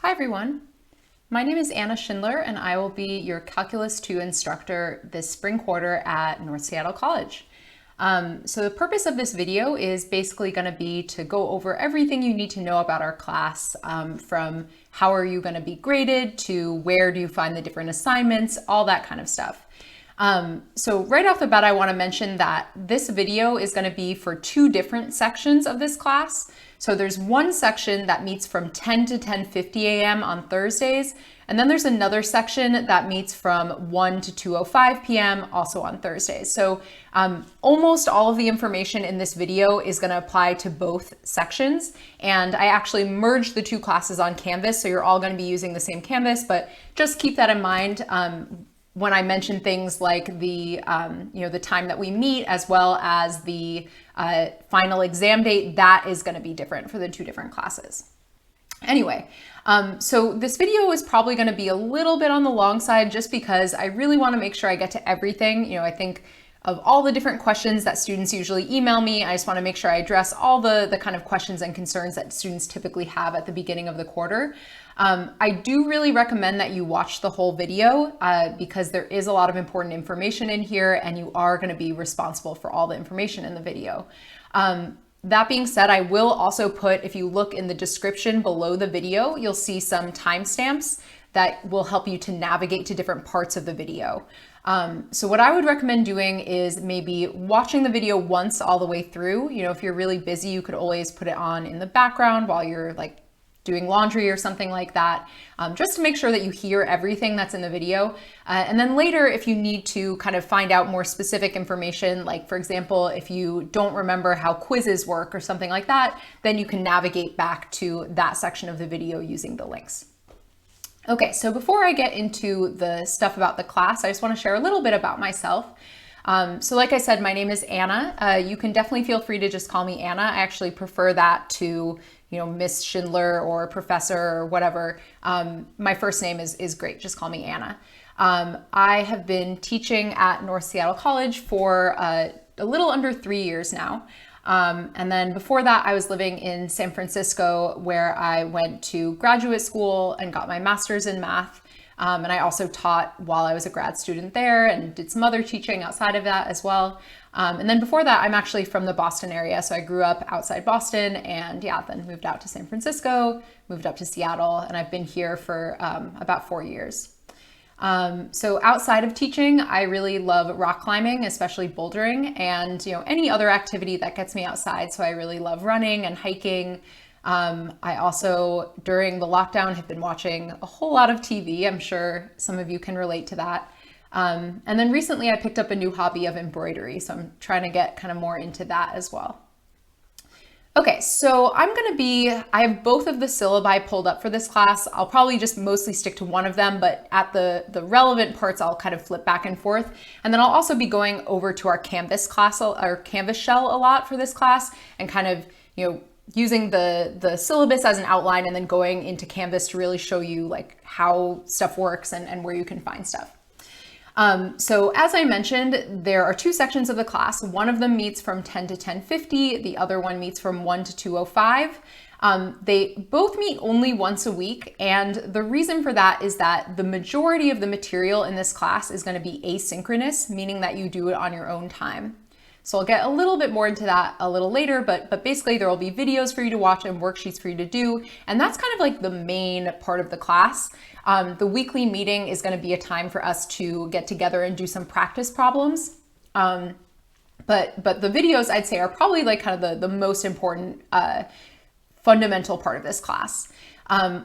Hi everyone, my name is Anna Schindler and I will be your Calculus 2 instructor this spring quarter at North Seattle College. So the purpose of this video is basically going to be to go over everything you need to know about our class, from how are you going to be graded to where do you find the different assignments, all that kind of stuff. So right off the bat, I want to mention that this video is going to be for two different sections of this class. So there's one section that meets from 10 to 10:50 a.m. on Thursdays, and then there's another section that meets from 1 to 2:05 p.m. also on Thursdays. So almost all of the information in this video is going to apply to both sections, and I actually merged the two classes on Canvas, so you're all going to be using the same Canvas, but just keep that in mind. When I mention things like the time that we meet, as well as the final exam date, that is going to be different for the two different classes. Anyway, so this video is probably going to be a little bit on the long side just because I really want to make sure I get to everything. I think of all the different questions that students usually email me, I just want to make sure I address all the kind of questions and concerns that students typically have at the beginning of the quarter. I do really recommend that you watch the whole video because there is a lot of important information in here and you are going to be responsible for all the information in the video. That being said, I will also put, if you look in the description below the video, you'll see some timestamps that will help you to navigate to different parts of the video. So what I would recommend doing is maybe watching the video once all the way through. If you're really busy, you could always put it on in the background while you're doing laundry or something like that, just to make sure that you hear everything that's in the video. And then later, if you need to kind of find out more specific information, like for example, if you don't remember how quizzes work or something like that, then you can navigate back to that section of the video using the links. Okay, so before I get into the stuff about the class, I just want to share a little bit about myself. So like I said, my name is Anna. You can definitely feel free to just call me Anna. I actually prefer that to, Miss Schindler or Professor or whatever. My first name is great. Just call me Anna. I have been teaching at North Seattle College for a little under 3 years now. And then before that, I was living in San Francisco, where I went to graduate school and got my master's in math. And I also taught while I was a grad student there and did some other teaching outside of that as well. And then before that, I'm actually from the Boston area. So I grew up outside Boston and then moved out to San Francisco, moved up to Seattle, and I've been here for about 4 years. So outside of teaching, I really love rock climbing, especially bouldering, and any other activity that gets me outside. So I really love running and hiking. I also, during the lockdown, have been watching a whole lot of TV. I'm sure some of you can relate to that. And then recently I picked up a new hobby of embroidery. So I'm trying to get kind of more into that as well. Okay, so I have both of the syllabi pulled up for this class. I'll probably just mostly stick to one of them, but at the relevant parts, I'll kind of flip back and forth. And then I'll also be going over to our Canvas class, or Canvas shell a lot for this class, and kind of, using the syllabus as an outline and then going into Canvas to really show you how stuff works and where you can find stuff. So as I mentioned, there are two sections of the class. One of them meets from 10 to 10:50. The other one meets from 1 to 2:05. They both meet only once a week. And the reason for that is that the majority of the material in this class is going to be asynchronous, meaning that you do it on your own time. So I'll get a little bit more into that a little later, but basically there will be videos for you to watch and worksheets for you to do. And that's kind of the main part of the class. The weekly meeting is going to be a time for us to get together and do some practice problems. But the videos, I'd say, are probably kind of the most important fundamental part of this class.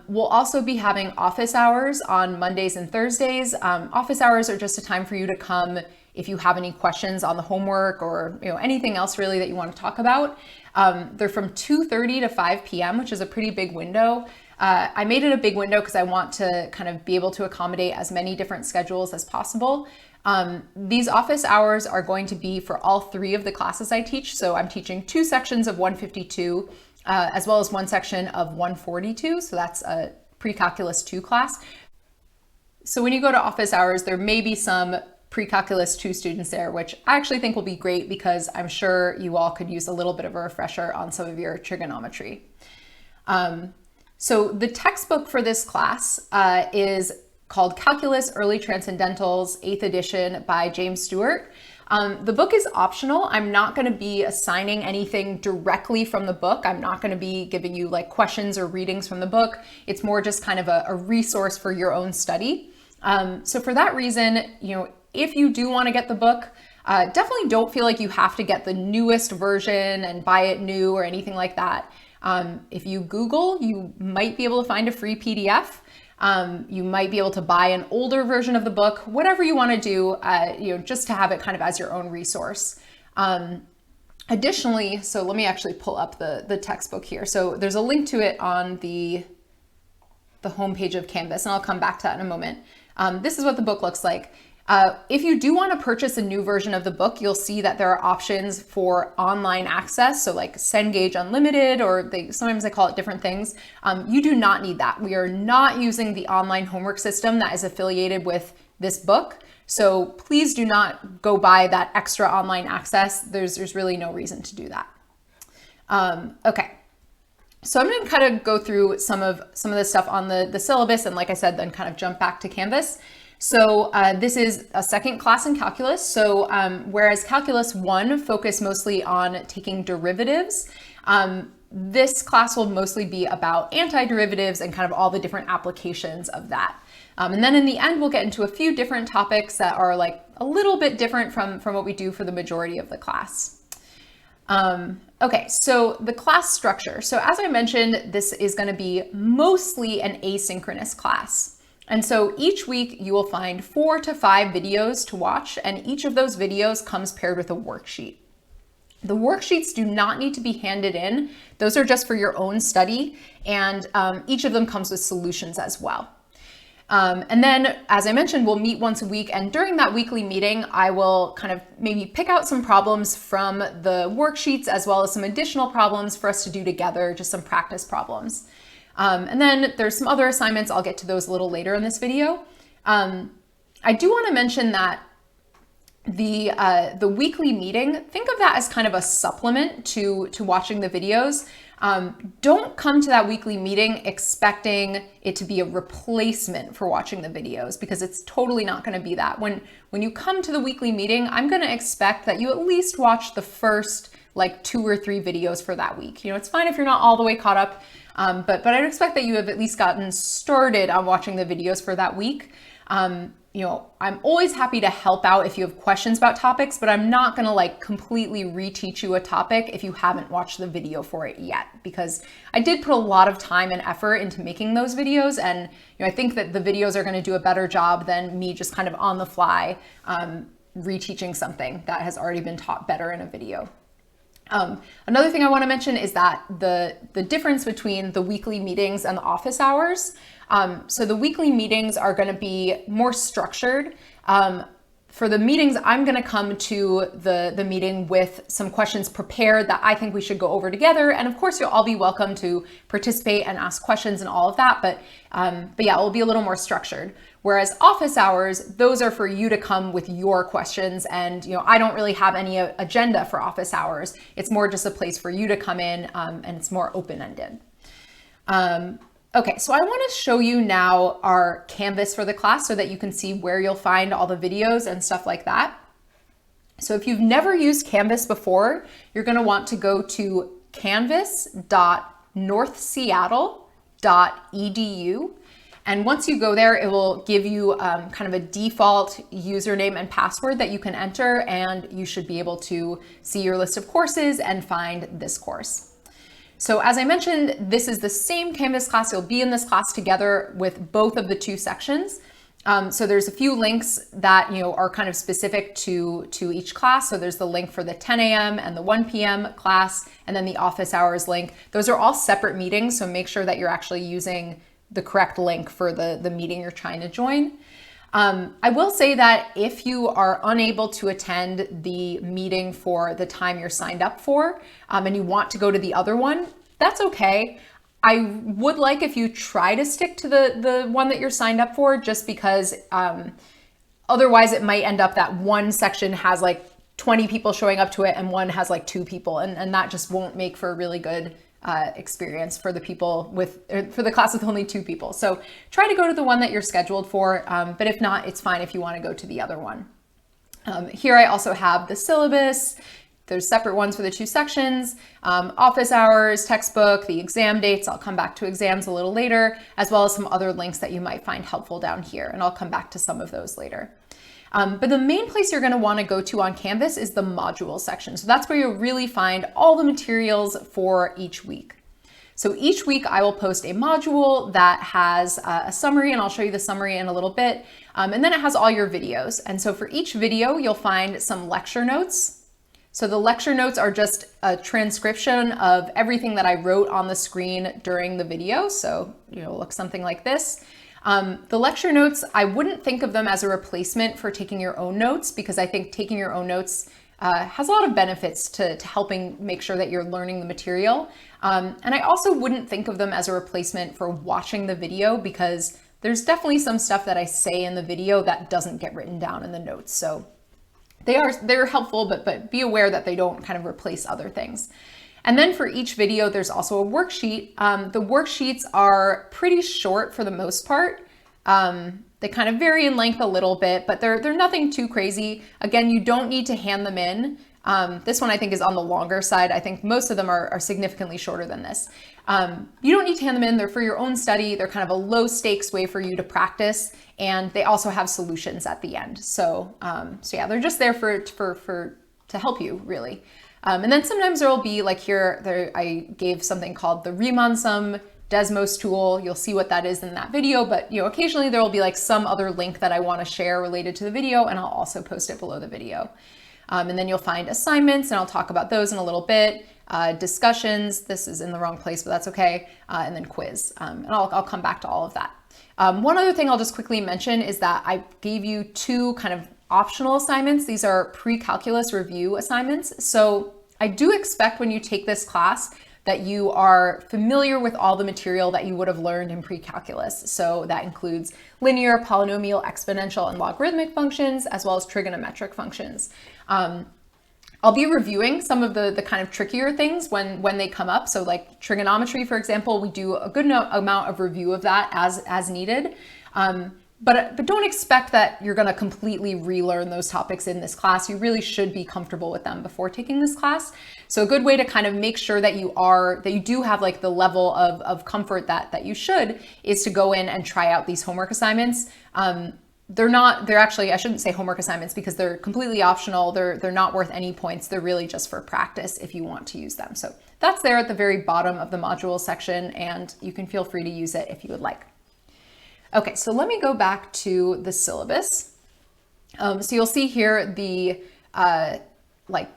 We'll also be having office hours on Mondays and Thursdays. Office hours are just a time for you to come if you have any questions on the homework or anything else really that you want to talk about. They're from 2:30 to 5 p.m., which is a pretty big window. I made it a big window because I want to kind of be able to accommodate as many different schedules as possible. These office hours are going to be for all three of the classes I teach. So I'm teaching two sections of 152, as well as one section of 142. So that's a pre-calculus 2 class. So when you go to office hours, there may be some pre-calculus 2 students there, which I actually think will be great because I'm sure you all could use a little bit of a refresher on some of your trigonometry. So the textbook for this class is called Calculus Early Transcendentals, 8th edition by James Stewart. The book is optional. I'm not going to be assigning anything directly from the book. I'm not going to be giving you like questions or readings from the book. It's more just kind of a resource for your own study. So for that reason, if you do want to get the book, definitely don't feel like you have to get the newest version and buy it new or anything like that. If you Google, you might be able to find a free PDF. You might be able to buy an older version of the book, whatever you want to do, just to have it kind of as your own resource. Additionally, so let me actually pull up the textbook here. So there's a link to it on the homepage of Canvas, and I'll come back to that in a moment. This is what the book looks like. If you do want to purchase a new version of the book, you'll see that there are options for online access. So like Cengage Unlimited, or sometimes they call it different things. You do not need that. We are not using the online homework system that is affiliated with this book. So please do not go buy that extra online access. There's really no reason to do that. Okay. So I'm going to kind of go through some of the stuff on the syllabus, and like I said, then kind of jump back to Canvas. So this is a second class in calculus. So whereas Calculus 1 focused mostly on taking derivatives, this class will mostly be about antiderivatives and kind of all the different applications of that. And then in the end, we'll get into a few different topics that are like a little bit different from what we do for the majority of the class. Okay, so the class structure. So as I mentioned, this is going to be mostly an asynchronous class. And so each week you will find 4 to 5 videos to watch, and each of those videos comes paired with a worksheet. The worksheets do not need to be handed in. Those are just for your own study, and each of them comes with solutions as well. And then, as I mentioned, we'll meet once a week, and during that weekly meeting, I will kind of maybe pick out some problems from the worksheets as well as some additional problems for us to do together, just some practice problems. And then there's some other assignments. I'll get to those a little later in this video. I do want to mention that the weekly meeting, think of that as kind of a supplement to watching the videos. Don't come to that weekly meeting expecting it to be a replacement for watching the videos, because it's totally not going to be that. When you come to the weekly meeting, I'm going to expect that you at least watch the first like 2 or 3 videos for that week. It's fine if you're not all the way caught up, but I'd expect that you have at least gotten started on watching the videos for that week. I'm always happy to help out if you have questions about topics, but I'm not going to like completely reteach you a topic if you haven't watched the video for it yet, because I did put a lot of time and effort into making those videos. And I think that the videos are going to do a better job than me just kind of on the fly reteaching something that has already been taught better in a video. Another thing I want to mention is that the difference between the weekly meetings and the office hours. So the weekly meetings are going to be more structured. For the meetings, I'm going to come to the meeting with some questions prepared that I think we should go over together. And of course, you'll all be welcome to participate and ask questions and all of that. But yeah, it will be a little more structured. Whereas office hours, those are for you to come with your questions. And I don't really have any agenda for office hours. It's more just a place for you to come in, and it's more open-ended. Okay, so I want to show you now our Canvas for the class so that you can see where you'll find all the videos and stuff like that. So if you've never used Canvas before, you're going to want to go to canvas.northseattle.edu. And once you go there, it will give you kind of a default username and password that you can enter, and you should be able to see your list of courses and find this course. So as I mentioned, this is the same Canvas class. You'll be in this class together with both of the 2 sections. So there's a few links that are kind of specific to each class. So there's the link for the 10 a.m. and the 1 p.m. class, and then the office hours link. Those are all separate meetings, so make sure that you're actually using the correct link for the meeting you're trying to join. I will say that if you are unable to attend the meeting for the time you're signed up for, and you want to go to the other one, that's okay. I would like if you try to stick to the one that you're signed up for, just because otherwise it might end up that one section has like 20 people showing up to it and one has like 2 people, and that just won't make for a really good experience for the people for the class with only 2 people. So try to go to the one that you're scheduled for, but if not, it's fine if you want to go to the other one. Here I also have the syllabus. There's separate ones for the 2 sections, office hours, textbook, the exam dates. I'll come back to exams a little later, as well as some other links that you might find helpful down here. And I'll come back to some of those later. But the main place you're going to want to go to on Canvas is the module section. So that's where you'll really find all the materials for each week. So each week I will post a module that has a summary, and I'll show you the summary in a little bit. And then it has all your videos. And so for each video, you'll find some lecture notes. So the lecture notes are just a transcription of everything that I wrote on the screen during the video. So, look something like this. The lecture notes, I wouldn't think of them as a replacement for taking your own notes, because I think taking your own notes has a lot of benefits to helping make sure that you're learning the material. And I also wouldn't think of them as a replacement for watching the video, because there's definitely some stuff that I say in the video that doesn't get written down in the notes. So they're helpful, but be aware that they don't kind of replace other things. And then for each video, there's also a worksheet. The worksheets are pretty short for the most part. They kind of vary in length a little bit, but they're nothing too crazy. Again, you don't need to hand them in. This one I think is on the longer side. I think most of them are significantly shorter than this. You don't need to hand them in. They're for your own study. They're kind of a low stakes way for you to practice. And they also have solutions at the end. So yeah, they're just there to help you, really. And then sometimes there will be, like here, I gave something called the Riemannsum Desmos tool. You'll see what that is in that video, but occasionally there will be like some other link that I want to share related to the video, and I'll also post it below the video. And then you'll find assignments, and I'll talk about those in a little bit. Discussions, this is in the wrong place, but that's okay. And then quiz, and I'll come back to all of that. One other thing I'll just quickly mention is that I gave you 2 kind of optional assignments. These are pre-calculus review assignments. So I do expect when you take this class that you are familiar with all the material that you would have learned in pre-calculus. So that includes linear, polynomial, exponential, and logarithmic functions, as well as trigonometric functions. I'll be reviewing some of the kind of trickier things when they come up. So like trigonometry, for example, we do a good amount of review of that as needed. But don't expect that you're going to completely relearn those topics in this class. You really should be comfortable with them before taking this class. So a good way to kind of make sure that you do have like the level of comfort that you should is to go in and try out these homework assignments. They're actually, I shouldn't say homework assignments because they're completely optional. They're not worth any points. They're really just for practice if you want to use them. So that's there at the very bottom of the module section, and you can feel free to use it if you would like. Okay, so let me go back to the syllabus. So you'll see here the like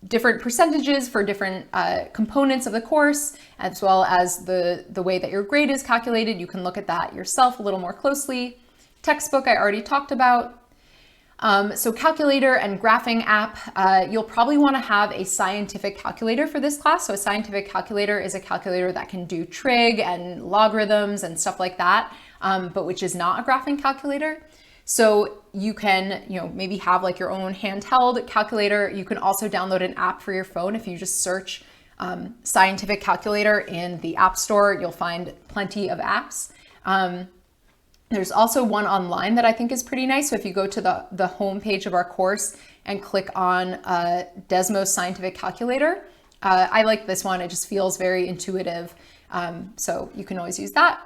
different percentages for different components of the course, as well as the way that your grade is calculated. You can look at that yourself a little more closely. Textbook I already talked about. So calculator and graphing app, you'll probably want to have a scientific calculator for this class. So a scientific calculator is a calculator that can do trig and logarithms and stuff like that, but which is not a graphing calculator. So you can, maybe have like your own handheld calculator. You can also download an app for your phone. If you just search scientific calculator in the App Store, you'll find plenty of apps. There's also one online that I think is pretty nice. So if you go to the home page of our course and click on Desmos Scientific Calculator, I like this one. It just feels very intuitive. So you can always use that.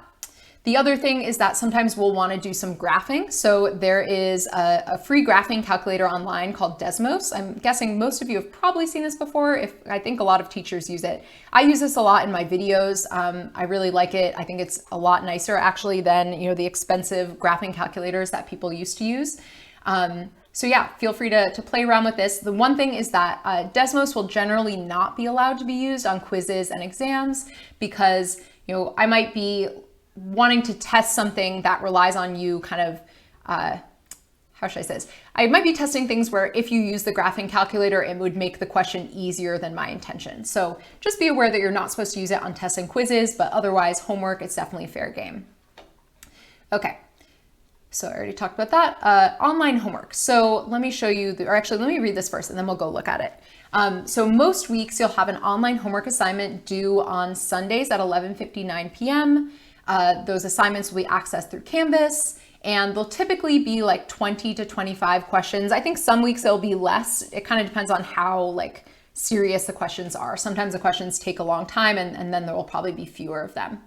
The other thing is that sometimes we'll want to do some graphing. So there is a free graphing calculator online called Desmos. I'm guessing most of you have probably seen this before. I think a lot of teachers use it. I use this a lot in my videos. I really like it. I think it's a lot nicer actually than the expensive graphing calculators that people used to use. So yeah, feel free to play around with this. The one thing is that Desmos will generally not be allowed to be used on quizzes and exams because I might be wanting to test something that relies on you kind of, how should I say this? I might be testing things where if you use the graphing calculator, it would make the question easier than my intention. So just be aware that you're not supposed to use it on tests and quizzes, but otherwise homework, it's definitely fair game. Okay. So I already talked about that. Online homework. So let me show you, or actually let me read this first and then we'll go look at it. So most weeks you'll have an online homework assignment due on Sundays at 11:59 p.m. Those assignments will be accessed through Canvas, and they'll typically be like 20 to 25 questions. I think some weeks it'll be less. It kind of depends on how like serious the questions are. Sometimes the questions take a long time and then there will probably be fewer of them.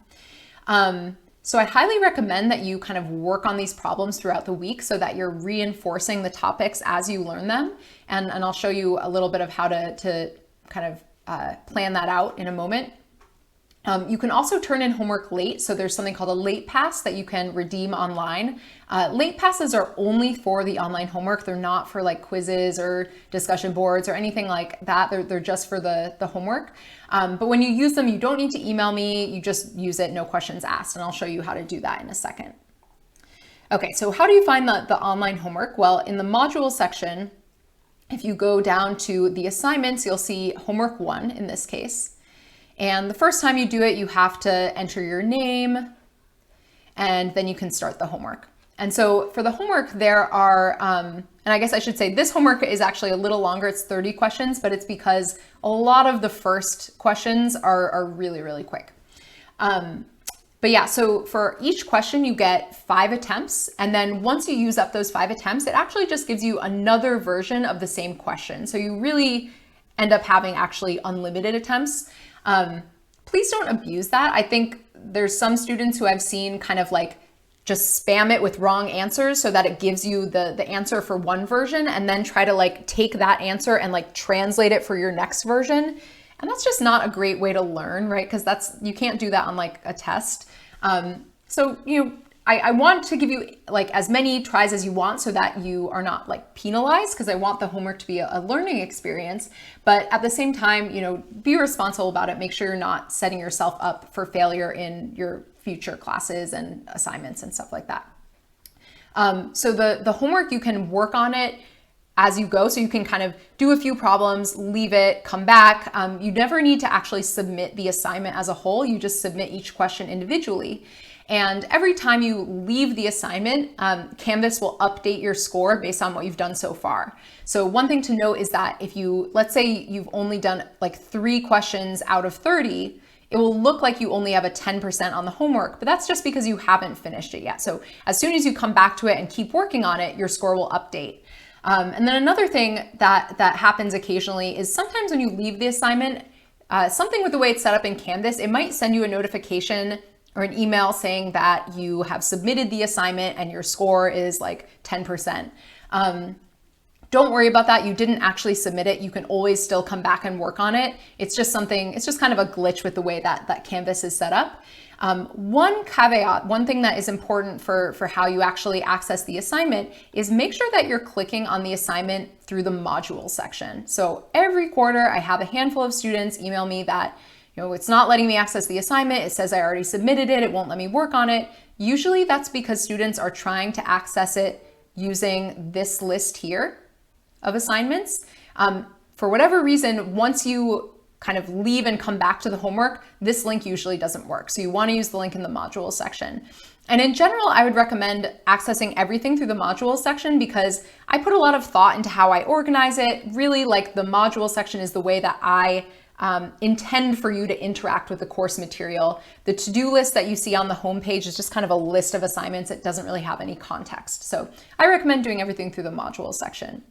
So I highly recommend that you kind of work on these problems throughout the week so that you're reinforcing the topics as you learn them. And I'll show you a little bit of how to kind of plan that out in a moment. You can also turn in homework late. So there's something called a late pass that you can redeem online. Late passes are only for the online homework. They're not for like quizzes or discussion boards or anything like that. They're just for the homework. But when you use them, you don't need to email me. You just use it, no questions asked. And I'll show you how to do that in a second. Okay, so how do you find the online homework? Well, in the module section, if you go down to the assignments, you'll see homework 1 in this case. And the first time you do it, you have to enter your name and then you can start the homework. And so for the homework, there are, and I guess I should say this homework is actually a little longer. It's 30 questions, but it's because a lot of the first questions are really, really quick. But yeah, so for each question, you get 5 attempts. And then once you use up those 5 attempts, it actually just gives you another version of the same question. So you really end up having actually unlimited attempts. Please don't abuse that. I think there's some students who I've seen kind of like just spam it with wrong answers so that it gives you the answer for one version and then try to like take that answer and like translate it for your next version. And that's just not a great way to learn, right? Because you can't do that on like a test. So, I want to give you like as many tries as you want so that you are not like penalized, because I want the homework to be a learning experience. But at the same time, be responsible about it. Make sure you're not setting yourself up for failure in your future classes and assignments and stuff like that. So the homework, you can work on it as you go. So you can kind of do a few problems, leave it, come back. You never need to actually submit the assignment as a whole. You just submit each question individually. And every time you leave the assignment, Canvas will update your score based on what you've done so far. So one thing to note is that if let's say you've only done like 3 questions out of 30, it will look like you only have a 10% on the homework, but that's just because you haven't finished it yet. So as soon as you come back to it and keep working on it, your score will update. And then another thing that happens occasionally is sometimes when you leave the assignment, something with the way it's set up in Canvas, it might send you a notification or an email saying that you have submitted the assignment and your score is like 10%. Don't worry about that. You didn't actually submit it. You can always still come back and work on it. It's just kind of a glitch with the way that Canvas is set up. One caveat, one thing that is important for how you actually access the assignment is make sure that you're clicking on the assignment through the module section. So every quarter I have a handful of students email me that it's not letting me access the assignment. It says I already submitted it. It won't let me work on it. Usually that's because students are trying to access it using this list here of assignments. For whatever reason, once you kind of leave and come back to the homework, this link usually doesn't work. So you want to use the link in the module section. And in general, I would recommend accessing everything through the module section because I put a lot of thought into how I organize it. Really, like the module section is the way that I intend for you to interact with the course material. The to-do list that you see on the homepage is just kind of a list of assignments. It doesn't really have any context. So I recommend doing everything through the module section.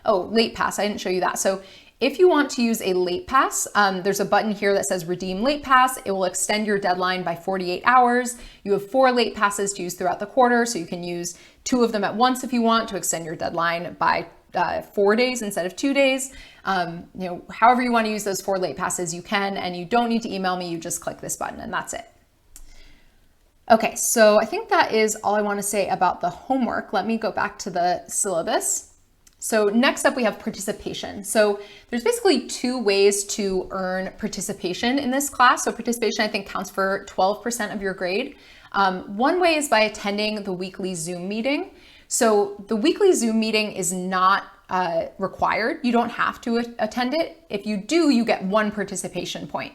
Late pass, I didn't show you that. So if you want to use a late pass, there's a button here that says redeem late pass. It will extend your deadline by 48 hours. You have 4 late passes to use throughout the quarter. So you can use 2 of them at once if you want to extend your deadline by 4 days instead of 2 days. However you want to use those 4 late passes, you can, and you don't need to email me. You just click this button and that's it. Okay, so I think that is all I want to say about the homework. Let me go back to the syllabus. So next up we have participation. So there's basically 2 ways to earn participation in this class. So participation I think counts for 12% of your grade. One way is by attending the weekly Zoom meeting. So the weekly Zoom meeting is not required. You don't have to attend it. If you do, you get 1 participation point.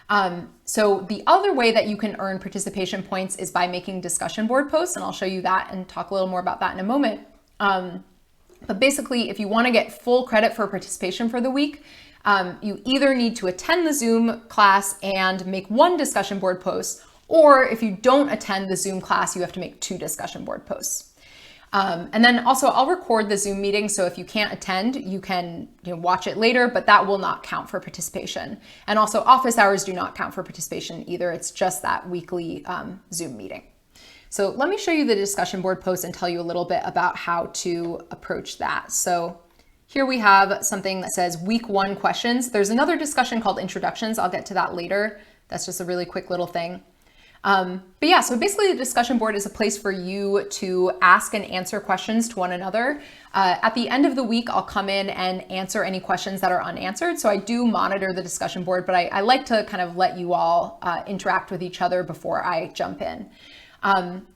So the other way that you can earn participation points is by making discussion board posts, and I'll show you that and talk a little more about that in a moment. But basically, if you want to get full credit for participation for the week, you either need to attend the Zoom class and make one discussion board post, or if you don't attend the Zoom class, you have to make 2 discussion board posts. And then also I'll record the Zoom meeting, so if you can't attend, you can watch it later, but that will not count for participation. And also office hours do not count for participation either. It's just that weekly Zoom meeting. So let me show you the discussion board post and tell you a little bit about how to approach that. So here we have something that says week 1 questions. There's another discussion called introductions. I'll get to that later. That's just a really quick little thing. But yeah, so basically the discussion board is a place for you to ask and answer questions to one another. At the end of the week, I'll come in and answer any questions that are unanswered. So I do monitor the discussion board, but I like to kind of let you all interact with each other before I jump in.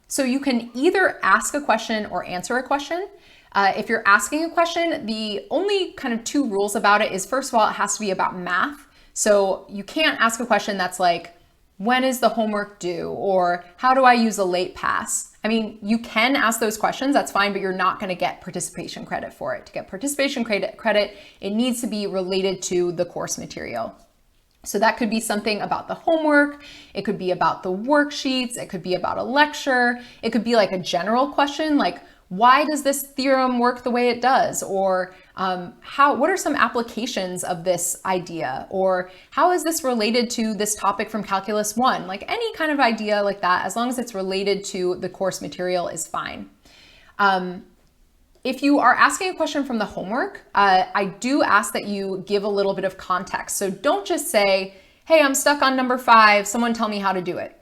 So you can either ask a question or answer a question. If you're asking a question, the only kind of 2 rules about it is, first of all, it has to be about math. So you can't ask a question that's like, when is the homework due? Or how do I use a late pass? I mean, you can ask those questions, that's fine, but you're not going to get participation credit for it. To get participation credit, it needs to be related to the course material. So that could be something about the homework, it could be about the worksheets, it could be about a lecture, it could be like a general question like, why does this theorem work the way it does? Or what are some applications of this idea? Or how is this related to this topic from Calculus 1? Like any kind of idea like that, as long as it's related to the course material is fine. If you are asking a question from the homework, I do ask that you give a little bit of context. So don't just say, hey, I'm stuck on number 5, someone tell me how to do it.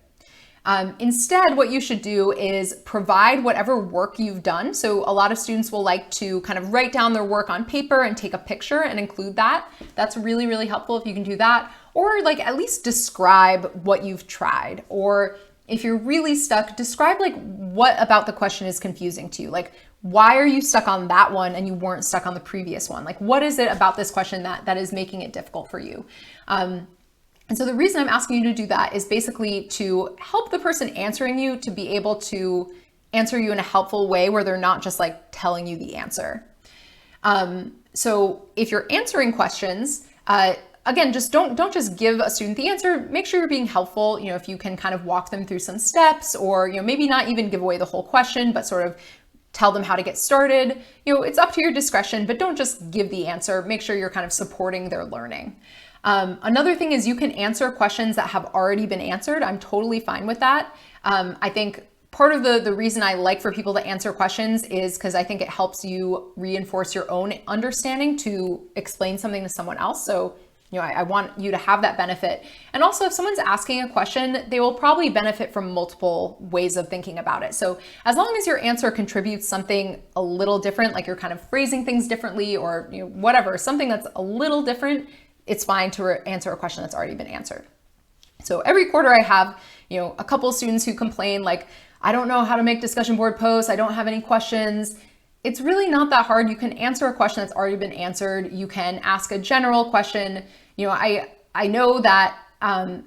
Instead, what you should do is provide whatever work you've done. So a lot of students will like to kind of write down their work on paper and take a picture and include that. That's really, really helpful if you can do that. Or like at least describe what you've tried. Or if you're really stuck, describe like what about the question is confusing to you. Like, why are you stuck on that one and you weren't stuck on the previous one? Like, what is it about this question that is making it difficult for you? And so the reason I'm asking you to do that is basically to help the person answering you to be able to answer you in a helpful way where they're not just like telling you the answer. So if you're answering questions, again, just don't just give a student the answer. Make sure you're being helpful. If you can kind of walk them through some steps, or maybe not even give away the whole question, but sort of tell them how to get started. It's up to your discretion, but don't just give the answer. Make sure you're kind of supporting their learning. Another thing is you can answer questions that have already been answered. I'm totally fine with that. I think part of the reason I like for people to answer questions is because I think it helps you reinforce your own understanding to explain something to someone else. So, I want you to have that benefit. And also, if someone's asking a question, they will probably benefit from multiple ways of thinking about it. So as long as your answer contributes something a little different, like you're kind of phrasing things differently or whatever, something that's a little different, it's fine to answer a question that's already been answered. So every quarter I have, a couple of students who complain like, I don't know how to make discussion board posts. I don't have any questions. It's really not that hard. You can answer a question that's already been answered. You can ask a general question. I know that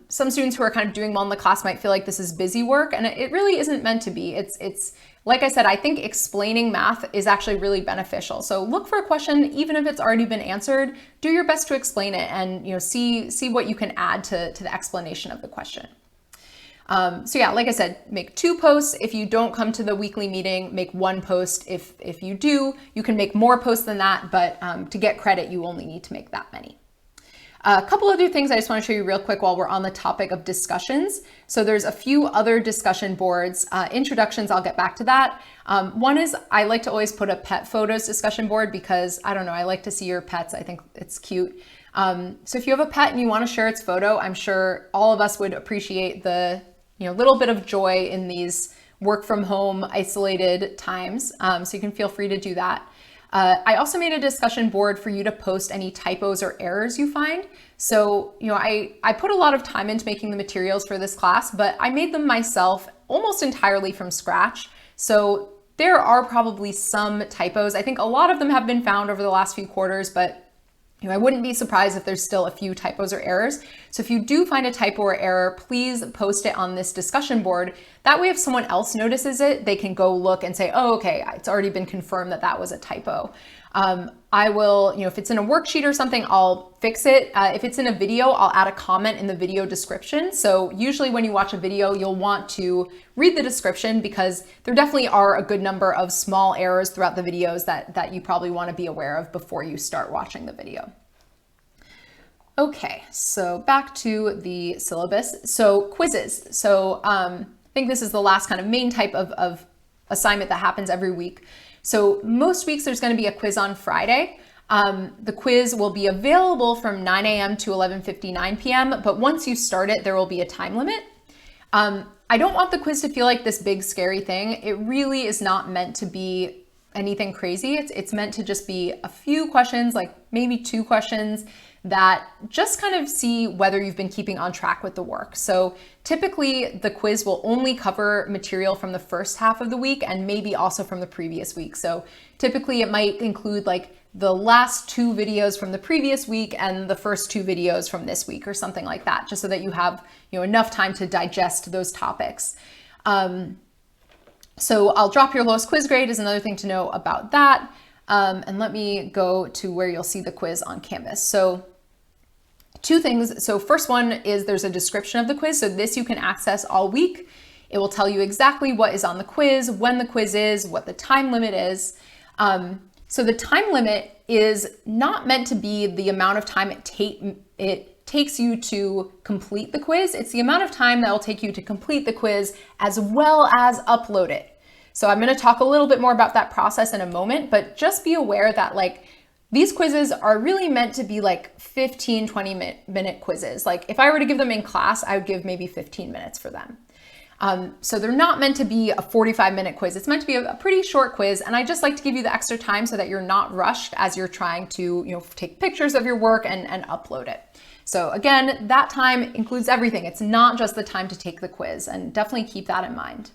some students who are kind of doing well in the class might feel like this is busy work, and it really isn't meant to be. It's like I said, I think explaining math is actually really beneficial. So look for a question, even if it's already been answered, do your best to explain it and see what you can add to the explanation of the question. So yeah, like I said, make 2 posts. If you don't come to the weekly meeting, make 1 post. If you do, you can make more posts than that, but to get credit, you only need to make that many. A couple other things I just want to show you real quick while we're on the topic of discussions. So there's a few other discussion boards. Introductions, I'll get back to that. One is I like to always put a pet photos discussion board because, I don't know, I like to see your pets. I think it's cute. So if you have a pet and you want to share its photo, I'm sure all of us would appreciate the little bit of joy in these work from home isolated times. So you can feel free to do that. I also made a discussion board for you to post any typos or errors you find. So, I put a lot of time into making the materials for this class, but I made them myself almost entirely from scratch. So there are probably some typos. I think a lot of them have been found over the last few quarters, but I wouldn't be surprised if there's still a few typos or errors. So if you do find a typo or error, please post it on this discussion board. That way, if someone else notices it, they can go look and say, oh, okay, it's already been confirmed that that was a typo. I will, if it's in a worksheet or something, I'll fix it. If it's in a video, I'll add a comment in the video description. So usually when you watch a video, you'll want to read the description because there definitely are a good number of small errors throughout the videos that you probably want to be aware of before you start watching the video. Okay, so back to the syllabus. So quizzes. So I think this is the last kind of main type of assignment that happens every week. So most weeks there's going to be a quiz on Friday. The quiz will be available from 9 a.m. to 11:59 p.m. But once you start it, there will be a time limit. I don't want the quiz to feel like this big scary thing. It really is not meant to be anything crazy. It's meant to just be a few questions, like maybe 2 questions that just kind of see whether you've been keeping on track with the work. So typically the quiz will only cover material from the first half of the week and maybe also from the previous week. So typically it might include like the last 2 videos from the previous week and the first 2 videos from this week or something like that, just so that you have enough time to digest those topics. So I'll drop your lowest quiz grade is another thing to know about that. And let me go to where you'll see the quiz on Canvas. So 2 things. So first one is there's a description of the quiz. So this you can access all week. It will tell you exactly what is on the quiz, when the quiz is, what the time limit is. So the time limit is not meant to be the amount of time it takes you to complete the quiz. It's the amount of time that will take you to complete the quiz as well as upload it. So I'm going to talk a little bit more about that process in a moment, but just be aware that like these quizzes are really meant to be like 15, 20-minute quizzes. Like if I were to give them in class, I would give maybe 15 minutes for them. So they're not meant to be a 45-minute quiz. It's meant to be a pretty short quiz. And I just like to give you the extra time so that you're not rushed as you're trying to, take pictures of your work and upload it. So again, that time includes everything. It's not just the time to take the quiz, and definitely keep that in mind.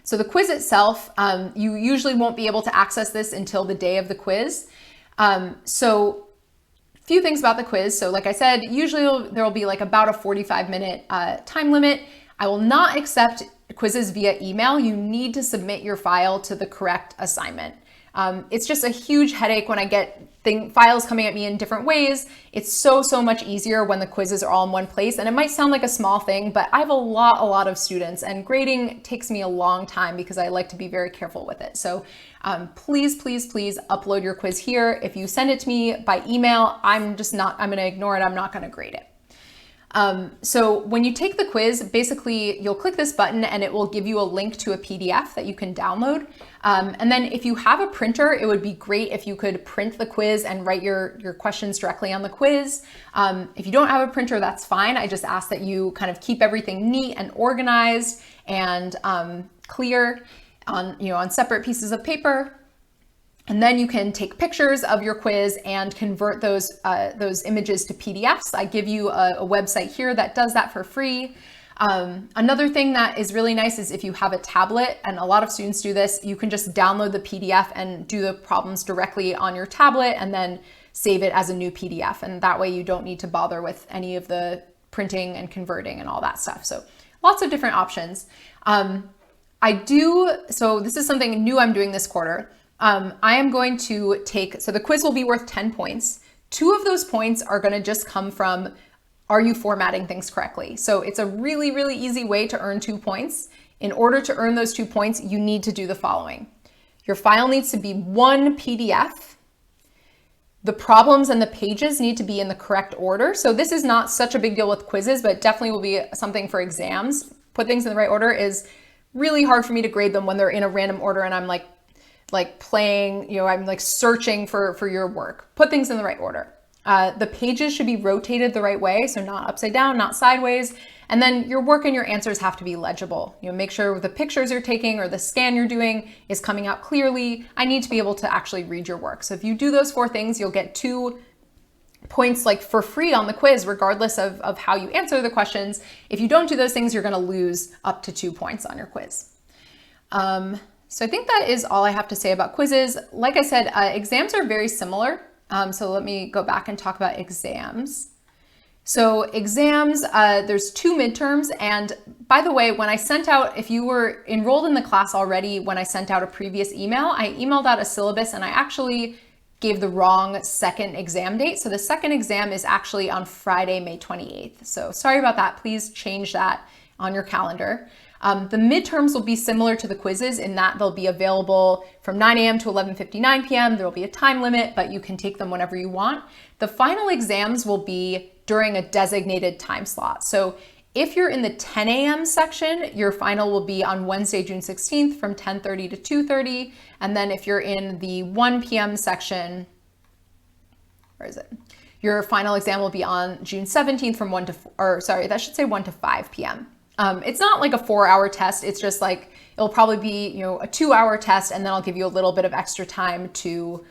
So the quiz itself, you usually won't be able to access this until the day of the quiz. So a few things about the quiz. So like I said, usually there will be like about a 45-minute time limit. I will not accept quizzes via email. You need to submit your file to the correct assignment. It's just a huge headache when I get files coming at me in different ways. It's so much easier when the quizzes are all in one place. And it might sound like a small thing, but I have a lot of students, and grading takes me a long time because I like to be very careful with it. So please upload your quiz here. If you send it to me by email, I'm going to ignore it. I'm not going to grade it. So when you take the quiz, basically you'll click this button and it will give you a link to a PDF that you can download. And then if you have a printer, it would be great if you could print the quiz and write your questions directly on the quiz. If you don't have a printer, that's fine. I just ask that you kind of keep everything neat and organized and clear on separate pieces of paper. And then you can take pictures of your quiz and convert those images to PDFs. I give you a website here that does that for free. Another thing that is really nice is if you have a tablet, and a lot of students do this, you can just download the PDF and do the problems directly on your tablet and then save it as a new PDF. And that way you don't need to bother with any of the printing and converting and all that stuff. So lots of different options. So this is something new I'm doing this quarter. I am going to so the quiz will be worth 10 points. 2 of those points are going to just come from, are you formatting things correctly? So it's a really easy way to earn 2 points. In order to earn those 2 points, you need to do the following. Your file needs to be 1 PDF. The problems and the pages need to be in the correct order. So this is not such a big deal with quizzes, but definitely will be something for exams. Put things in the right order is really hard for me to grade them when they're in a random order and I'm like playing, I'm like searching for your work. Put things in the right order. The pages should be rotated the right way, so not upside down, not sideways. And then your work and your answers have to be legible. Make sure the pictures you're taking or the scan you're doing is coming out clearly. I need to be able to actually read your work. So if you do those 4 things, you'll get 2 points like for free on the quiz, regardless of how you answer the questions. If you don't do those things, you're going to lose up to 2 points on your quiz. So I think that is all I have to say about quizzes. Like I said, exams are very similar. So let me go back and talk about exams. So exams, there's 2 midterms. And by the way, when I sent out, if you were enrolled in the class already, when I sent out a previous email, I emailed out a syllabus and I actually gave the wrong second exam date. So the second exam is actually on Friday, May 28th. So sorry about that. Please change that on your calendar. The midterms will be similar to the quizzes in that they'll be available from 9 a.m. to 11:59 p.m. There will be a time limit, but you can take them whenever you want. The final exams will be during a designated time slot. So if you're in the 10 a.m. section, your final will be on Wednesday, June 16th from 10:30 to 2:30. And then if you're in the 1 p.m. section, where is it? Your final exam will be on June 17th from 1 to 5 p.m. It's not like a 4-hour test. It's just like, it'll probably be, a 2-hour test, and then I'll give you a little bit of extra time to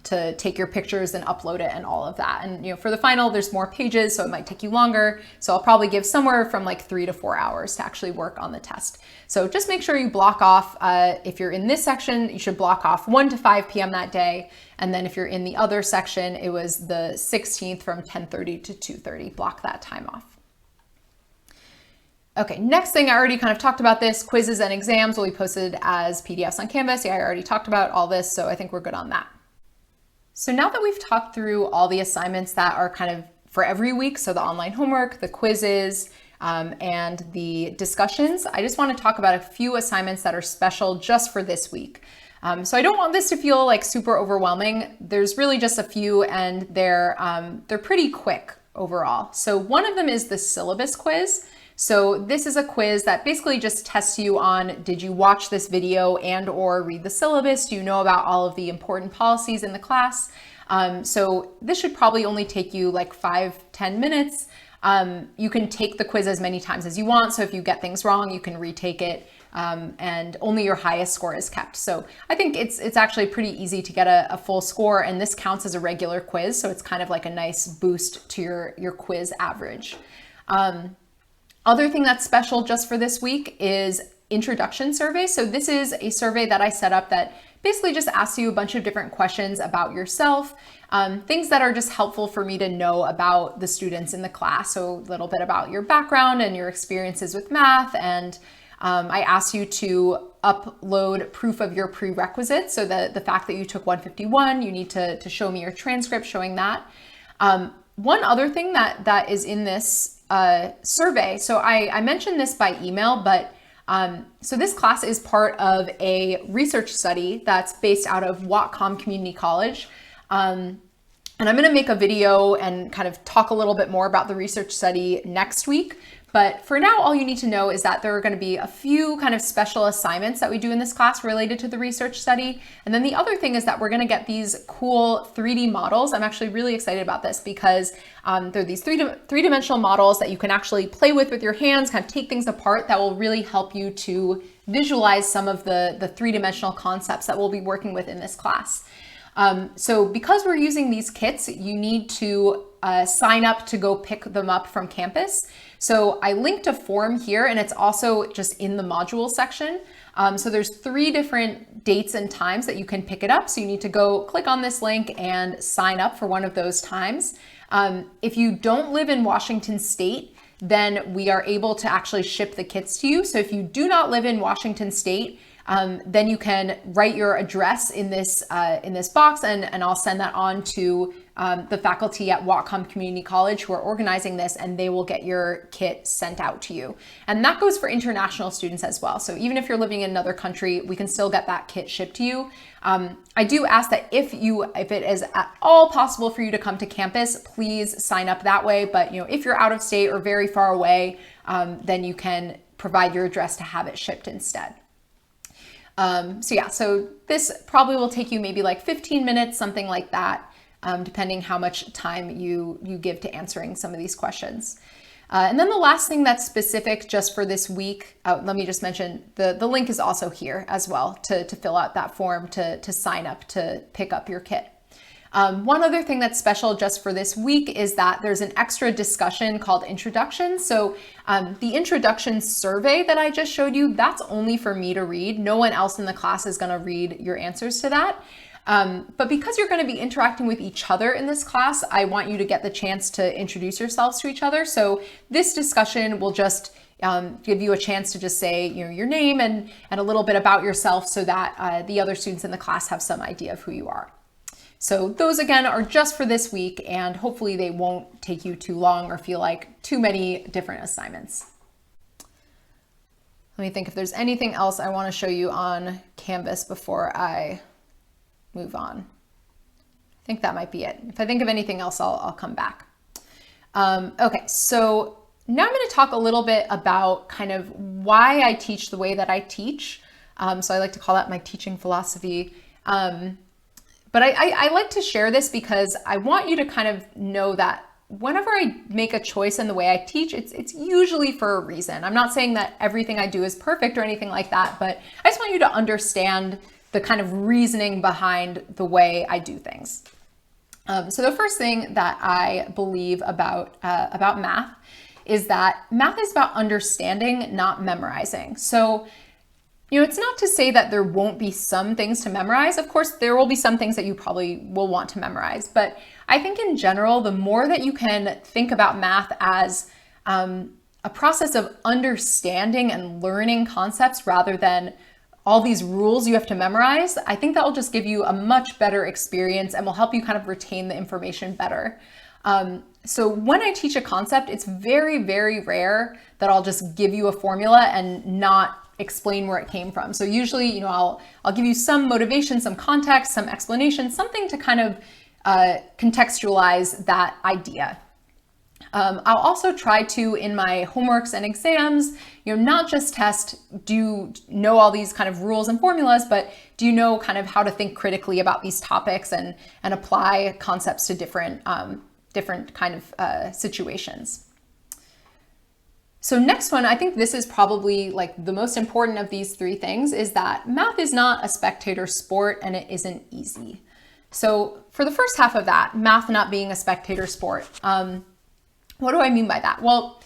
take your pictures and upload it and all of that. And, for the final, there's more pages, so it might take you longer. So I'll probably give somewhere from like 3 to 4 hours to actually work on the test. So just make sure you block off, if you're in this section, you should block off 1 to 5 p.m. that day. And then if you're in the other section, it was the 16th from 10:30 to 2:30, block that time off. Okay, next thing, I already kind of talked about this, quizzes and exams will be posted as PDFs on Canvas. Yeah, I already talked about all this, so I think we're good on that. So now that we've talked through all the assignments that are kind of for every week, so the online homework, the quizzes, and the discussions, I just want to talk about a few assignments that are special just for this week. So I don't want this to feel like super overwhelming. There's really just a few, and they're pretty quick overall. So one of them is the syllabus quiz. So this is a quiz that basically just tests you on, did you watch this video and or read the syllabus? Do you know about all of the important policies in the class? So this should probably only take you like 5-10 minutes. You can take the quiz as many times as you want. So if you get things wrong, you can retake it, and only your highest score is kept. So I think it's actually pretty easy to get a full score, and this counts as a regular quiz. So it's kind of like a nice boost to your quiz average. Other thing that's special just for this week is introduction survey. So this is a survey that I set up that basically just asks you a bunch of different questions about yourself, things that are just helpful for me to know about the students in the class. So a little bit about your background and your experiences with math. And I ask you to upload proof of your prerequisites. So the fact that you took 151, you need to show me your transcript showing that. One other thing that is in this survey. So I mentioned this by email, but so this class is part of a research study that's based out of Whatcom Community College. And I'm going to make a video and kind of talk a little bit more about the research study next week. But for now, all you need to know is that there are going to be a few kind of special assignments that we do in this class related to the research study. And then the other thing is that we're going to get these cool 3D models. I'm actually really excited about this because they're these three-dimensional models that you can actually play with your hands, kind of take things apart, that will really help you to visualize some of the three-dimensional concepts that we'll be working with in this class. So because we're using these kits, you need to sign up to go pick them up from campus. So I linked a form here, and it's also just in the module section. So there's 3 different dates and times that you can pick it up. So you need to go click on this link and sign up for one of those times. If you don't live in Washington State, then we are able to actually ship the kits to you. So if you do not live in Washington State, then you can write your address in this box, and I'll send that on to the faculty at Whatcom Community College who are organizing this, and they will get your kit sent out to you. And that goes for international students as well. So even if you're living in another country, we can still get that kit shipped to you. I do ask that if it is at all possible for you to come to campus, please sign up that way. But if you're out of state or very far away, then you can provide your address to have it shipped instead. So this probably will take you maybe like 15 minutes, something like that, depending how much time you give to answering some of these questions. And then the last thing that's specific just for this week, let me just mention the link is also here as well to fill out that form to sign up to pick up your kit. One other thing that's special just for this week is that there's an extra discussion called Introduction. So the introduction survey that I just showed you, that's only for me to read. No one else in the class is going to read your answers to that. But because you're going to be interacting with each other in this class, I want you to get the chance to introduce yourselves to each other. So this discussion will just give you a chance to just say, your name and a little bit about yourself so that the other students in the class have some idea of who you are. So those again are just for this week, and hopefully they won't take you too long or feel like too many different assignments. Let me think if there's anything else I want to show you on Canvas before I move on. I think that might be it. If I think of anything else, I'll come back. Okay, so now I'm going to talk a little bit about kind of why I teach the way that I teach. So I like to call that my teaching philosophy. But I like to share this because I want you to kind of know that whenever I make a choice in the way I teach, it's usually for a reason. I'm not saying that everything I do is perfect or anything like that, but I just want you to understand the kind of reasoning behind the way I do things. So the first thing that I believe about math is that math is about understanding, not memorizing. So it's not to say that there won't be some things to memorize. Of course, there will be some things that you probably will want to memorize. But I think in general, the more that you can think about math as a process of understanding and learning concepts rather than all these rules you have to memorize, I think that will just give you a much better experience and will help you kind of retain the information better. So when I teach a concept, it's very, very rare that I'll just give you a formula and not explain where it came from. So usually, I'll give you some motivation, some context, some explanation, something to kind of contextualize that idea. I'll also try to, in my homeworks and exams, not just test, do you know all these kind of rules and formulas, but do you know kind of how to think critically about these topics and apply concepts to different kind of situations. So next one, I think this is probably like the most important of these three things, is that math is not a spectator sport and it isn't easy. So for the first half of that, math not being a spectator sport, what do I mean by that? Well,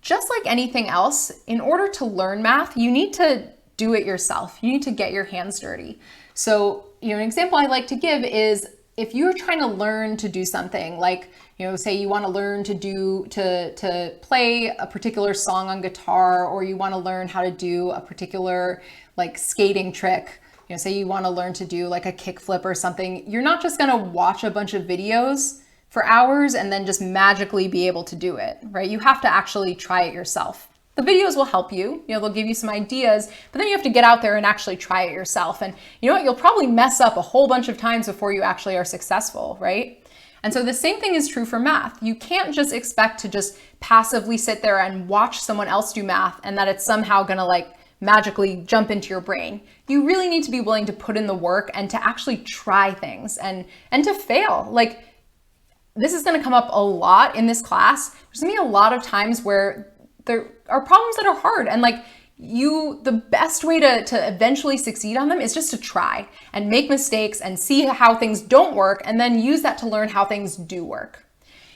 just like anything else, in order to learn math, you need to do it yourself. You need to get your hands dirty. So, an example I like to give is if you're trying to learn to do something like, say you want to learn to play a particular song on guitar, or you want to learn how to do a particular like skating trick, say you want to learn to do like a kickflip or something, you're not just going to watch a bunch of videos for hours and then just magically be able to do it, right? You have to actually try it yourself. The videos will help you, they'll give you some ideas, but then you have to get out there and actually try it yourself. And you know what, you'll probably mess up a whole bunch of times before you actually are successful, right? And so the same thing is true for math. You can't just expect to just passively sit there and watch someone else do math and that it's somehow gonna like magically jump into your brain. You really need to be willing to put in the work and to actually try things and to fail. Like, this is gonna come up a lot in this class. There's gonna be a lot of times where there are problems that are hard, and like the best way to eventually succeed on them is just to try and make mistakes and see how things don't work and then use that to learn how things do work.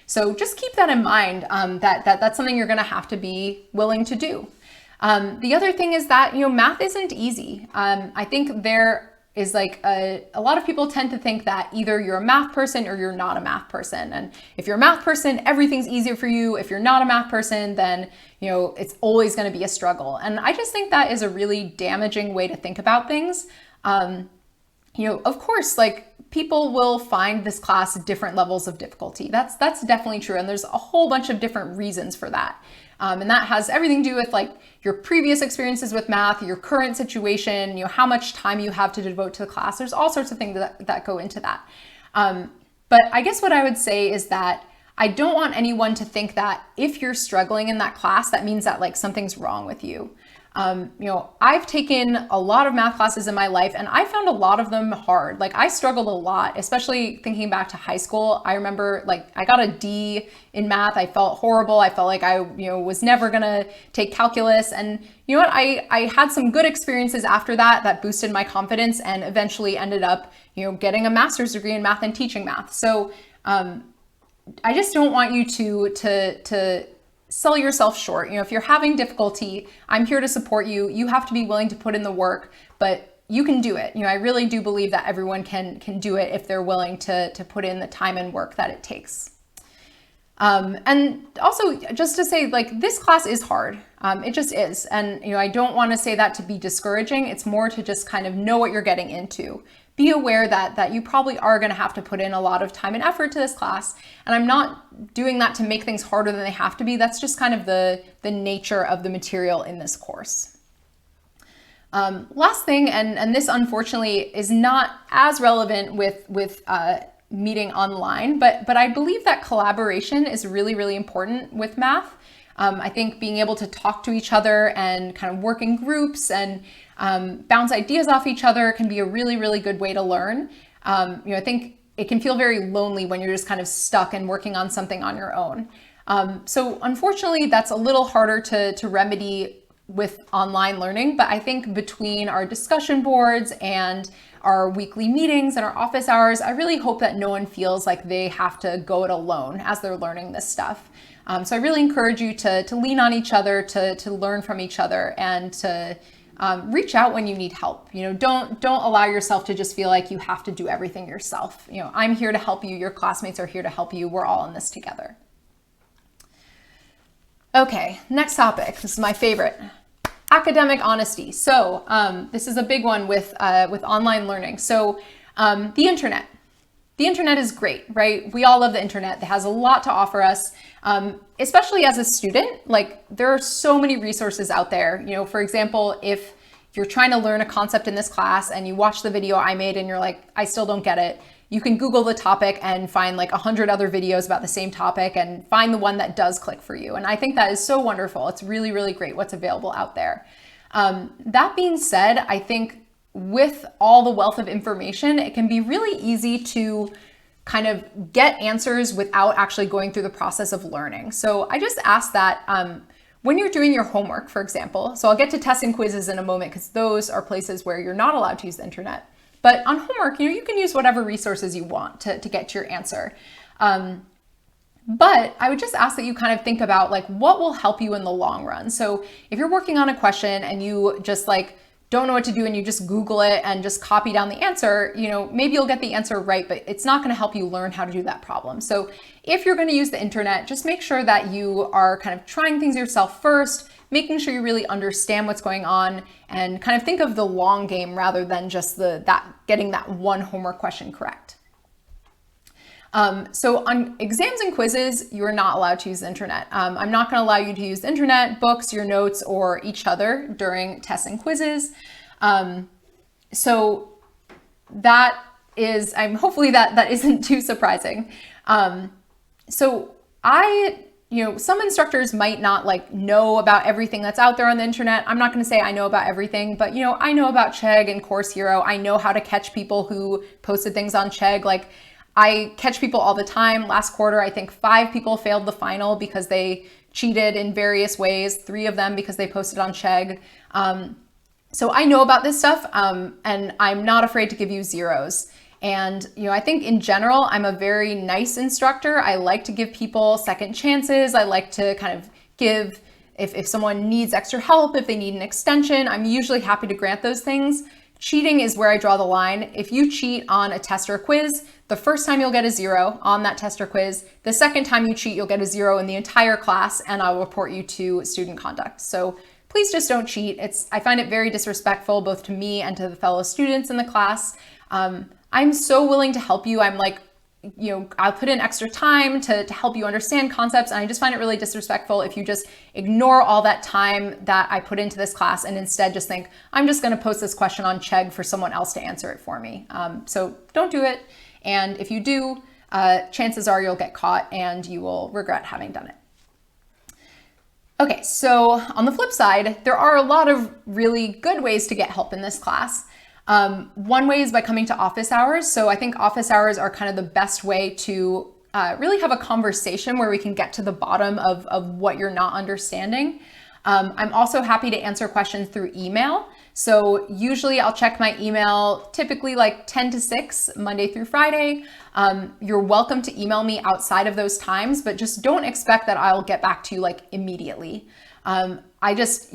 So just keep that in mind, that's something you're gonna have to be willing to do. The other thing is that, math isn't easy. I think there is like a lot of people tend to think that either you're a math person or you're not a math person. And if you're a math person, everything's easier for you. If you're not a math person, then, it's always going to be a struggle. And I just think that is a really damaging way to think about things. Of course, like people will find this class different levels of difficulty. That's definitely true. And there's a whole bunch of different reasons for that. And that has everything to do with like your previous experiences with math, your current situation, how much time you have to devote to the class. There's all sorts of things that go into that. But I guess what I would say is that I don't want anyone to think that if you're struggling in that class, that means that like something's wrong with you. I've taken a lot of math classes in my life and I found a lot of them hard. Like I struggled a lot, especially thinking back to high school. I remember like I got a D in math. I felt horrible. I felt like I, was never gonna take calculus. And you know what? I had some good experiences after that boosted my confidence and eventually ended up, getting a master's degree in math and teaching math. So I just don't want you to sell yourself short. If you're having difficulty, I'm here to support you. You have to be willing to put in the work, but you can do it. I really do believe that everyone can do it if they're willing to put in the time and work that it takes. And also just to say, like, this class is hard. It just is. And, I don't want to say that to be discouraging. It's more to just kind of know what you're getting into. Be aware that you probably are going to have to put in a lot of time and effort to this class. And I'm not doing that to make things harder than they have to be. That's just kind of the nature of the material in this course. Last thing, and this unfortunately is not as relevant with meeting online, but I believe that collaboration is really, really important with math. I think being able to talk to each other and kind of work in groups and bounce ideas off each other can be a really, really good way to learn. I think it can feel very lonely when you're just kind of stuck and working on something on your own. So unfortunately, that's a little harder to remedy with online learning, but I think between our discussion boards and our weekly meetings and our office hours, I really hope that no one feels like they have to go it alone as they're learning this stuff. So I really encourage you to lean on each other, to learn from each other, and to reach out when you need help. Don't allow yourself to just feel like you have to do everything yourself. I'm here to help you. Your classmates are here to help you. We're all in this together. Okay, next topic. This is my favorite. Academic honesty. So this is a big one with online learning. So the internet. The internet is great, right? We all love the internet. It has a lot to offer us, especially as a student. Like, there are so many resources out there. For example, if you're trying to learn a concept in this class and you watch the video I made and you're like, I still don't get it, you can Google the topic and find like 100 other videos about the same topic and find the one that does click for you. And I think that is so wonderful. It's really, really great what's available out there. That being said, I think with all the wealth of information, it can be really easy to kind of get answers without actually going through the process of learning. So I just ask that when you're doing your homework, for example, so I'll get to tests and quizzes in a moment because those are places where you're not allowed to use the internet. But on homework, you can use whatever resources you want to get to your answer. But I would just ask that you kind of think about like what will help you in the long run. So if you're working on a question and you just like don't know what to do and you just Google it and just copy down the answer, maybe you'll get the answer right, but it's not going to help you learn how to do that problem. So if you're going to use the internet, just make sure that you are kind of trying things yourself first, making sure you really understand what's going on, and kind of think of the long game rather than just getting that one homework question correct. So on exams and quizzes, you are not allowed to use the internet. I'm not going to allow you to use the internet, books, your notes, or each other during tests and quizzes. So that is, hopefully that isn't too surprising. So some instructors might not know about everything that's out there on the internet. I'm not going to say I know about everything, but I know about Chegg and Course Hero. I know how to catch people who posted things on Chegg. I catch people all the time. Last quarter, I think 5 people failed the final because they cheated in various ways, 3 of them because they posted on Chegg. So I know about this stuff, and I'm not afraid to give you zeros. And, I think in general, I'm a very nice instructor. I like to give people second chances. I like to kind of give, if someone needs extra help, if they need an extension, I'm usually happy to grant those things. Cheating is where I draw the line. If you cheat on a test or a quiz, the first time you'll get a 0 on that test or quiz. The second time you cheat, you'll get a 0 in the entire class, and I'll report you to student conduct. So please just don't cheat. I find it very disrespectful both to me and to the fellow students in the class. I'm so willing to help you. I'm like, I'll put in extra time to help you understand concepts. And I just find it really disrespectful if you just ignore all that time that I put into this class and instead just think, I'm just going to post this question on Chegg for someone else to answer it for me. So don't do it. And if you do, chances are you'll get caught and you will regret having done it. Okay, so on the flip side, there are a lot of really good ways to get help in this class. One way is by coming to office hours. So I think office hours are kind of the best way to really have a conversation where we can get to the bottom of what you're not understanding. I'm also happy to answer questions through email. So usually I'll check my email typically 10 to 6, Monday through Friday. You're welcome to email me outside of those times, but just don't expect that I'll get back to you immediately. I just,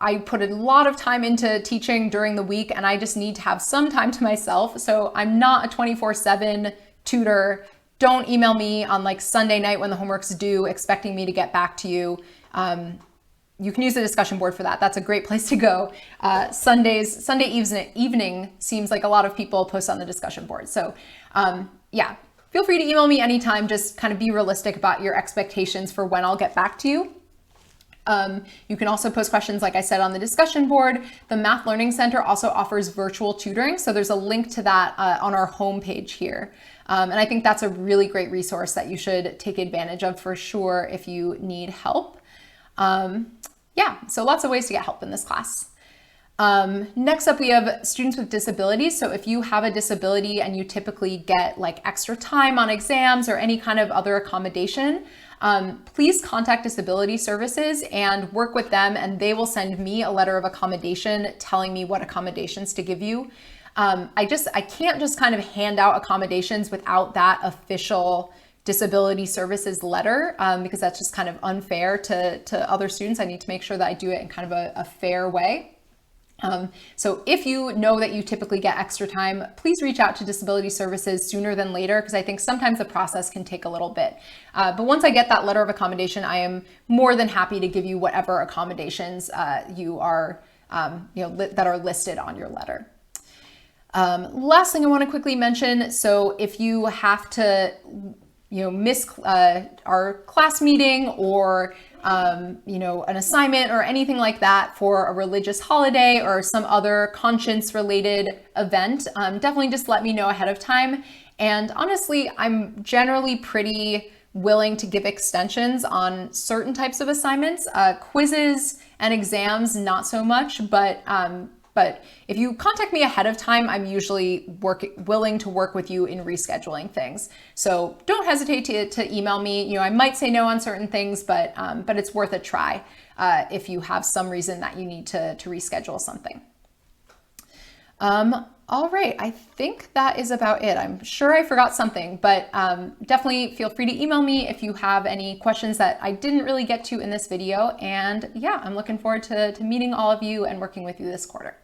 I put a lot of time into teaching during the week and I just need to have some time to myself. So I'm not a 24/7 tutor. Don't email me on like Sunday night when the homework's due expecting me to get back to you. You can use the discussion board for that. That's a great place to go. Sunday evening seems like a lot of people post on the discussion board. So yeah, feel free to email me anytime. Just kind of be realistic about your expectations for when I'll get back to you. You can also post questions, like I said, on the discussion board. The Math Learning Center also offers virtual tutoring. So there's a link to that on our homepage here. And I think that's a really great resource that you should take advantage of for sure if you need help. Yeah, so lots of ways to get help in this class. Next up, we have students with disabilities. So if you have a disability and you typically get like extra time on exams or any kind of other accommodation, please contact Disability Services and work with them, and they will send me a letter of accommodation telling me what accommodations to give you. I can't just kind of hand out accommodations without that official Disability Services letter, because that's just kind of unfair to other students. I need to make sure that I do it in kind of a fair way. So if you know that you typically get extra time, please reach out to Disability Services sooner than later, because I think sometimes the process can take a little bit. But once I get that letter of accommodation, I am more than happy to give you whatever accommodations you are, that are listed on your letter. Last thing I want to quickly mention, so if you have to miss our class meeting or an assignment or anything like that for a religious holiday or some other conscience-related event, definitely just let me know ahead of time. And honestly, I'm generally pretty willing to give extensions on certain types of assignments. Quizzes and exams, not so much, but if you contact me ahead of time, I'm usually willing to work with you in rescheduling things. So don't hesitate to email me. I might say no on certain things, but it's worth a try if you have some reason that you need to reschedule something. All right, I think that is about it. I'm sure I forgot something, but definitely feel free to email me if you have any questions that I didn't really get to in this video. And yeah, I'm looking forward to meeting all of you and working with you this quarter.